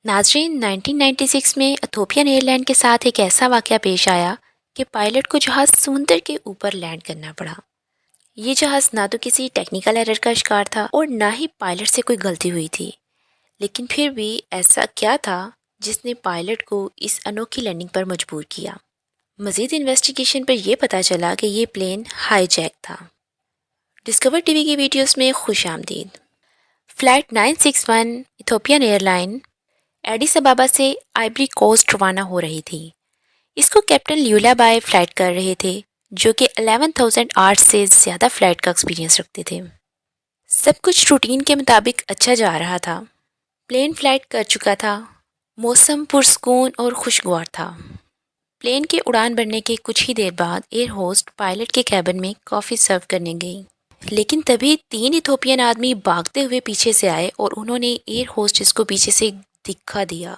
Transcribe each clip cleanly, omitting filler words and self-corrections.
ناظرین 1996 میں Ethiopian air line کے ساتھ ایک ایسا واقعہ پیش آیا کہ پائلٹ کو جہاز سمندر کے اوپر لینڈ کرنا پڑا۔ یہ جہاز نہ تو کسی ٹیکنیکل ایرر کا شکار تھا اور نہ ہی پائلٹ سے کوئی غلطی ہوئی تھی، لیکن پھر بھی ایسا کیا تھا جس نے پائلٹ کو اس انوکھی لینڈنگ پر مجبور کیا؟ مزید انویسٹیگیشن پر یہ پتہ چلا کہ یہ پلین ہائی جیک تھا۔ ڈسکور ٹی وی کی ویڈیوز میں خوش آمدید۔ Flight 961 Ethiopian airline Addis Ababa سے آئیوری کوسٹ روانہ ہو رہی تھی۔ اس کو کیپٹن لیولا بائے فلائٹ کر رہے تھے، جو کہ 11,000 آرس سے زیادہ فلائٹ کا ایکسپیرینس رکھتے تھے۔ سب کچھ روٹین کے مطابق اچھا جا رہا تھا۔ پلین فلائٹ کر چکا تھا، موسم پرسکون اور خوشگوار تھا۔ پلین کے اڑان بھرنے کے کچھ ہی دیر بعد ایئر ہوسٹ پائلٹ کے کیبن میں کافی سرو کرنے گئی، لیکن تبھی 3 ایتھوپین آدمی بھاگتے ہوئے پیچھے سے آئے اور انہوں نے ایئر ہوسٹس کو پیچھے سے دکھا دیا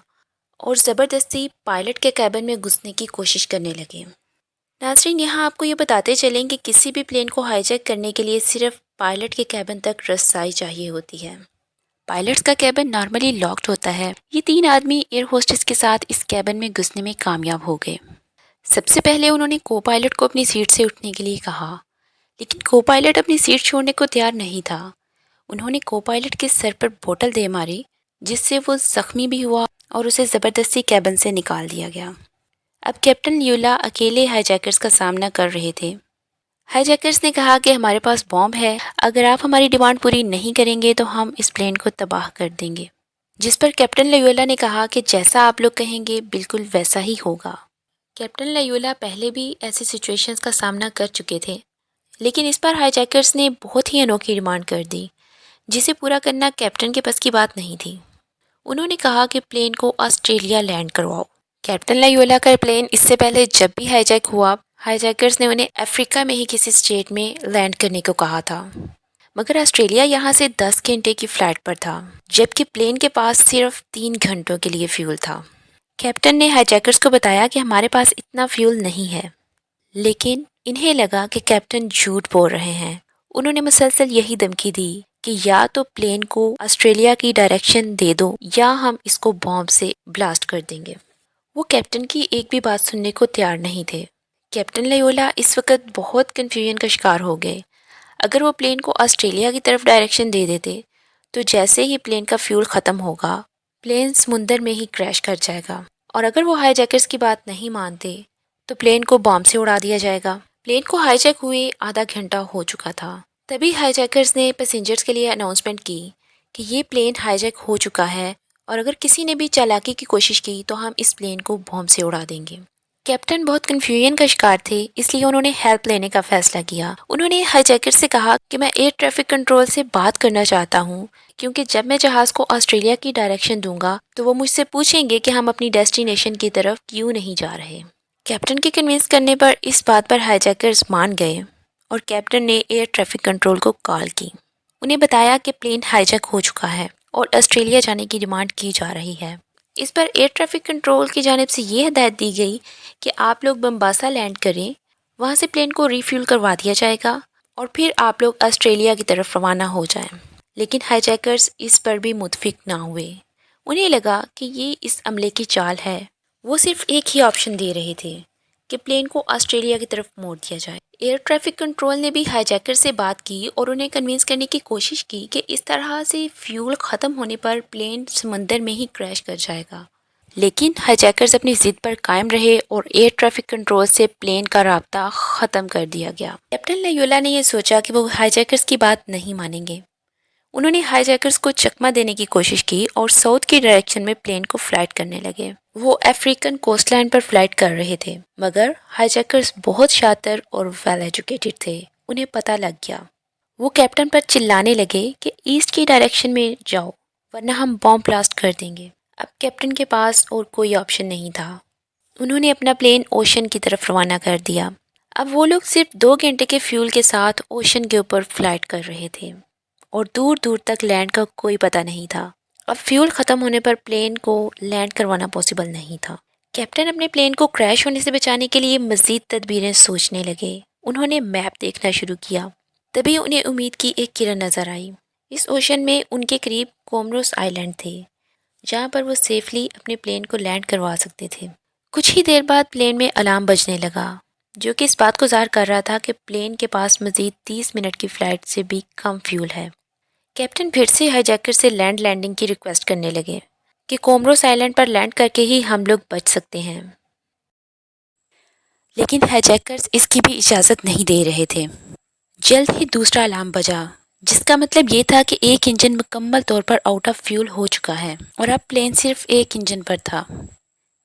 اور زبردستی پائلٹ کے کیبن میں گھسنے کی کوشش کرنے لگے۔ ناظرین، یہاں آپ کو یہ بتاتے چلیں کہ کسی بھی پلین کو ہائی جیک کرنے کے لیے صرف پائلٹ کے کیبن تک رسائی چاہیے ہوتی ہے۔ پائلٹس کا کیبن نارملی لاکڈ ہوتا ہے۔ یہ 3 آدمی ایئر ہوسٹس کے ساتھ اس کیبن میں گھسنے میں کامیاب ہو گئے۔ سب سے پہلے انہوں نے کو پائلٹ کو اپنی سیٹ سے اٹھنے کے لیے کہا، لیکن کو پائلٹ اپنی سیٹ چھوڑنے کو تیار نہیں تھا۔ انہوں نے کو پائلٹ کے سر پر بوتل دے ماری، جس سے وہ زخمی بھی ہوا اور اسے زبردستی کیبن سے نکال دیا گیا۔ اب کیپٹن لیولا اکیلے ہائی جیکرز کا سامنا کر رہے تھے۔ ہائی جیکرز نے کہا کہ ہمارے پاس بومب ہے، اگر آپ ہماری ڈیمانڈ پوری نہیں کریں گے تو ہم اس پلین کو تباہ کر دیں گے۔ جس پر کیپٹن لیولا نے کہا کہ جیسا آپ لوگ کہیں گے بالکل ویسا ہی ہوگا۔ کیپٹن لیولا پہلے بھی ایسی سچویشنز کا سامنا کر چکے تھے، لیکن اس بار ہائی جیکرز نے بہت ہی انوکھی ڈیمانڈ کر دی، جسے پورا کرنا کیپٹن کے بس کی بات نہیں تھی۔ انہوں نے کہا کہ پلین کو آسٹریلیا لینڈ کرواؤ۔ کیپٹن لیولا کا پلین اس سے پہلے جب بھی ہائی جیک ہوا، ہائی جیکرز نے انہیں افریقہ میں ہی کسی اسٹیٹ میں لینڈ کرنے کو کہا تھا، مگر آسٹریلیا یہاں سے 10 گھنٹے کی فلائٹ پر تھا، جبکہ پلین کے پاس صرف 3 گھنٹوں کے لیے فیول تھا۔ کیپٹن نے ہائی جیکرز کو بتایا کہ ہمارے پاس اتنا فیول نہیں ہے، لیکن انہیں لگا کہ کیپٹن جھوٹ بول رہے ہیں۔ انہوں نے مسلسل یہی دھمکی دی کہ یا تو پلین کو آسٹریلیا کی ڈائریکشن دے دو یا ہم اس کو بومب سے بلاسٹ کر دیں گے۔ وہ کیپٹن کی ایک بھی بات سننے کو تیار نہیں تھے۔ کیپٹن لیولا اس وقت بہت کنفیوژن کا شکار ہو گئے۔ اگر وہ پلین کو آسٹریلیا کی طرف ڈائریکشن دے دیتے تو جیسے ہی پلین کا فیول ختم ہوگا، پلین سمندر میں ہی کریش کر جائے گا، اور اگر وہ ہائی جیکرز کی بات نہیں مانتے تو پلین کو بام سے اڑا دیا جائے گا۔ پلین کو ہائی جیک ہوئے آدھا گھنٹہ ہو چکا تھا۔ تبھی ہائی جیکرز نے پیسنجرز کے لیے اناؤنسمنٹ کی کہ یہ پلین ہائی جیک ہو چکا ہے، اور اگر کسی نے بھی چالاکی کی کوشش کی تو ہم اس پلین کو بام سے اڑا دیں گے۔ کیپٹن بہت کنفیوژن کا شکار تھے، اس لیے انہوں نے ہیلپ لینے کا فیصلہ کیا۔ انہوں نے ہائی جیکر سے کہا کہ میں ایئر ٹریفک کنٹرول سے بات کرنا چاہتا ہوں، کیونکہ جب میں جہاز کو آسٹریلیا کی ڈائریکشن دوں گا تو وہ مجھ سے پوچھیں گے کہ ہم اپنی ڈیسٹینیشن کی طرف کیوں نہیں جا رہے۔ کیپٹن کے کنوینس کرنے پر اس بات پر ہائی جیکرز مان گئے، اور کیپٹن نے ایئر ٹریفک کنٹرول کو کال کی۔ انہیں بتایا کہ پلین ہائی جیک ہو چکا ہے اور آسٹریلیا جانے کی ڈیمانڈ کی جا رہی ہے۔ اس پر ایئر ٹریفک کنٹرول کی جانب سے یہ ہدایت دی گئی کہ آپ لوگ بمباسا لینڈ کریں، وہاں سے پلین کو ریفیول کروا دیا جائے گا اور پھر آپ لوگ آسٹریلیا کی طرف روانہ ہو جائیں۔ لیکن ہائی جیکرز اس پر بھی متفق نہ ہوئے۔ انہیں لگا کہ یہ اس عملے کی چال ہے۔ وہ صرف ایک ہی آپشن دے رہے تھے کہ پلین کو آسٹریلیا کی طرف موڑ دیا جائے۔ ایئر ٹریفک کنٹرول نے بھی ہائی جیکر سے بات کی اور انہیں کنوینس کرنے کی کوشش کی کہ اس طرح سے فیول ختم ہونے پر پلین سمندر میں ہی کریش کر جائے گا، لیکن ہائی جیکرز اپنی ضد پر قائم رہے اور ایئر ٹریفک کنٹرول سے پلین کا رابطہ ختم کر دیا گیا۔ کیپٹن لیولا نے یہ سوچا کہ وہ ہائی جیکرز کی بات نہیں مانیں گے۔ انہوں نے ہائی جیکرز کو چکمہ دینے کی کوشش کی اور ساؤتھ کی ڈائریکشن میں پلین کو فلائٹ کرنے لگے۔ وہ افریقن کوسٹ لائن پر فلائٹ کر رہے تھے، مگر ہائی جیکرز بہت شاطر اور ویل ایجوکیٹڈ تھے۔ انہیں پتہ لگ گیا۔ وہ کیپٹن پر چلانے لگے کہ ایسٹ کی ڈائریکشن میں جاؤ ورنہ ہم بام بلاسٹ کر دیں گے۔ اب کیپٹن کے پاس اور کوئی آپشن نہیں تھا۔ انہوں نے اپنا پلین اوشن کی طرف روانہ کر دیا۔ اب وہ لوگ صرف 2 گھنٹے کے فیول کے ساتھ اوشن کے اوپر فلائٹ کر رہے تھے اور دور دور تک لینڈ کا کوئی پتہ نہیں تھا۔ اب فیول ختم ہونے پر پلین کو لینڈ کروانا پاسبل نہیں تھا۔ کیپٹن اپنے پلین کو کریش ہونے سے بچانے کے لیے مزید تدبیریں سوچنے لگے۔ انہوں نے میپ دیکھنا شروع کیا۔ تبھی انہیں امید کی ایک کرن نظر آئی۔ اس اوشن میں ان کے قریب کوموروس آئی لینڈ تھے، جہاں پر وہ سیفلی اپنے پلین کو لینڈ کروا سکتے تھے۔ کچھ ہی دیر بعد پلین میں الارم بجنے لگا، جو کہ اس بات کو ظاہر کر رہا تھا کہ پلین کے پاس مزید 30 منٹ کی فلائٹ سے بھی کم فیول ہے۔ کیپٹن پھر سے ہائی جیکر سے لینڈنگ کی ریکویسٹ کرنے لگے کہ کومروس آئلینڈ پر لینڈ کر کے ہی ہم لوگ بچ سکتے ہیں، لیکن ہائی جیکرز اس کی بھی اجازت نہیں دے رہے تھے۔ جلد ہی دوسرا الارم بجا، جس کا مطلب یہ تھا کہ ایک انجن مکمل طور پر آؤٹ آف فیول ہو چکا ہے اور اب پلین صرف ایک انجن پر تھا۔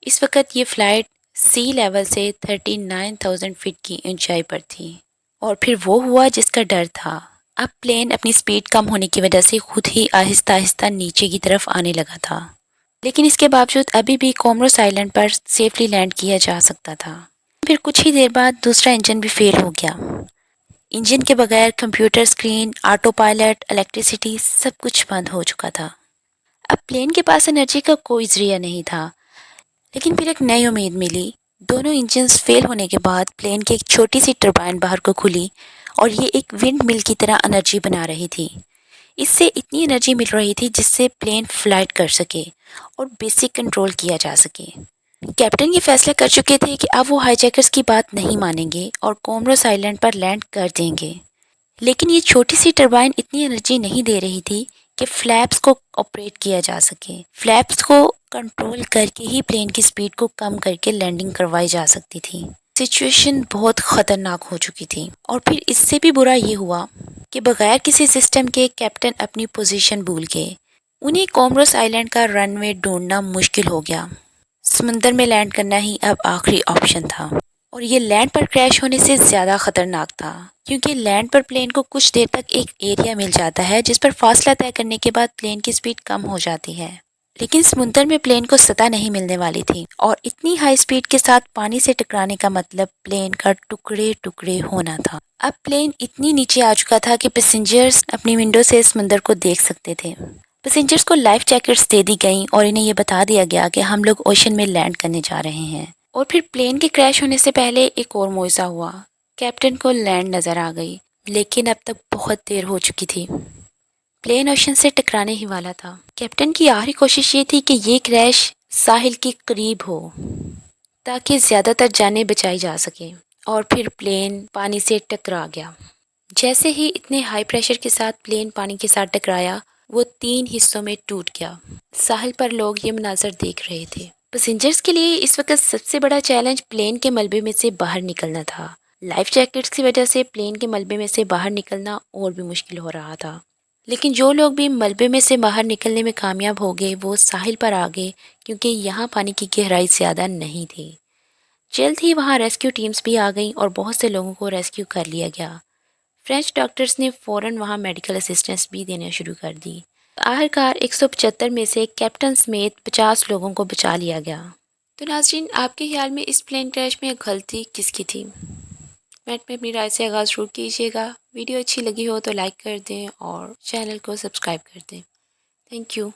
اس وقت یہ فلائٹ سی لیول سے 39,000 فٹ کی اونچائی پر تھی، اور پھر وہ ہوا جس کا ڈر تھا۔ اب پلین اپنی سپیڈ کم ہونے کی وجہ سے خود ہی آہستہ آہستہ نیچے کی طرف آنے لگا تھا، لیکن اس کے باوجود ابھی بھی کومروس آئلینڈ پر سیفلی لینڈ کیا جا سکتا تھا۔ پھر کچھ ہی دیر بعد دوسرا انجن بھی فیل ہو گیا۔ انجن کے بغیر computer screen, auto pilot, electricity سب کچھ بند ہو چکا تھا۔ اب پلین کے پاس انرجی کا کوئی ذریعہ نہیں تھا، لیکن پھر ایک نئی امید ملی۔ دونوں انجنز فیل ہونے کے بعد پلین کی ایک چھوٹی سی ٹربائن باہر کو کھلی اور یہ ایک ونڈ مل کی طرح انرجی بنا رہی تھی۔ اس سے اتنی انرجی مل رہی تھی جس سے پلین فلائٹ کر سکے اور بیسک کنٹرول کیا جا سکے۔ کیپٹن یہ فیصلہ کر چکے تھے کہ اب وہ ہائی جیکرز کی بات نہیں مانیں گے اور کومروس آئلینڈ پر لینڈ کر دیں گے، لیکن یہ چھوٹی سی ٹربائن اتنی انرجی نہیں دے رہی تھی کہ فلیپس کو آپریٹ کیا جا سکے۔ فلیپس کو کنٹرول کر کے ہی پلین کی سپیڈ کو کم کر کے لینڈنگ کروائی جا سکتی تھی۔ سچویشن بہت خطرناک ہو چکی تھی، اور پھر اس سے بھی برا یہ ہوا کہ بغیر کسی سسٹم کے کیپٹن اپنی پوزیشن بھول گئے۔ انہیں کومروس آئلینڈ کا رن وے ڈھونڈنا مشکل ہو گیا۔ سمندر میں لینڈ کرنا ہی اب آخری آپشن تھا، اور یہ لینڈ پر کریش ہونے سے زیادہ خطرناک تھا، کیونکہ لینڈ پر پلین کو کچھ دیر تک ایک ایریا مل جاتا ہے جس پر فاصلہ طے کرنے کے بعد پلین کی سپیڈ کم ہو جاتی ہے، لیکن سمندر میں پلین کو سطح نہیں ملنے والی تھی، اور اتنی ہائی سپیڈ کے ساتھ پانی سے ٹکرانے کا مطلب پلین کا ٹکڑے ٹکڑے ہونا تھا۔ اب پلین اتنی نیچے آ چکا تھا کہ پیسنجرز اپنی ونڈو سے سمندر کو دیکھ سکتے تھے۔ پیسنجرز کو لائف جیکٹس دے دی گئیں اور انہیں یہ بتا دیا گیا کہ ہم لوگ اوشن میں لینڈ کرنے جا رہے ہیں۔ اور پھر پلین کے کریش ہونے سے پہلے ایک اور معجزہ ہوا۔ کیپٹن کو لینڈ نظر آ گئی، لیکن اب تک بہت دیر ہو چکی تھی۔ پلین اوشن سے ٹکرانے ہی والا تھا۔ کیپٹن کی آخری کوشش یہ تھی کہ یہ کریش ساحل کے قریب ہو تاکہ زیادہ تر جانیں بچائی جا سکیں، اور پھر پلین پانی سے ٹکرا گیا۔ جیسے ہی اتنے ہائی پریشر کے ساتھ پلین پانی کے ساتھ ٹکرایا، وہ 3 حصوں میں ٹوٹ گیا۔ ساحل پر لوگ یہ مناظر دیکھ رہے تھے۔ پیسنجرز کے لیے اس وقت سب سے بڑا چیلنج پلین کے ملبے میں سے باہر نکلنا تھا۔ لائف جیکٹس کی وجہ سے پلین کے ملبے میں سے باہر نکلنا اور بھی مشکل ہو رہا تھا، لیکن جو لوگ بھی ملبے میں سے باہر نکلنے میں کامیاب ہو گئے وہ ساحل پر آ گئے، کیونکہ یہاں پانی کی گہرائی زیادہ نہیں تھی۔ جلد ہی وہاں ریسکیو ٹیمز بھی آ گئیں اور بہت سے لوگوں کو ریسکیو کر لیا گیا۔ فرینچ ڈاکٹرز نے فوراً وہاں میڈیکل اسسٹنس بھی دینا شروع کر دی۔ آخرکار 175 میں سے کیپٹن سمیت 50 لوگوں کو بچا لیا گیا۔ تو ناظرین، آپ کے خیال میں اس پلین کریش میں غلطی کس کی تھی؟ کمنٹ میں اپنی رائے سے آغاز ضرور کیجیے گا۔ ویڈیو اچھی لگی ہو تو لائک کر دیں اور چینل کو سبسکرائب کر دیں۔ Thank you.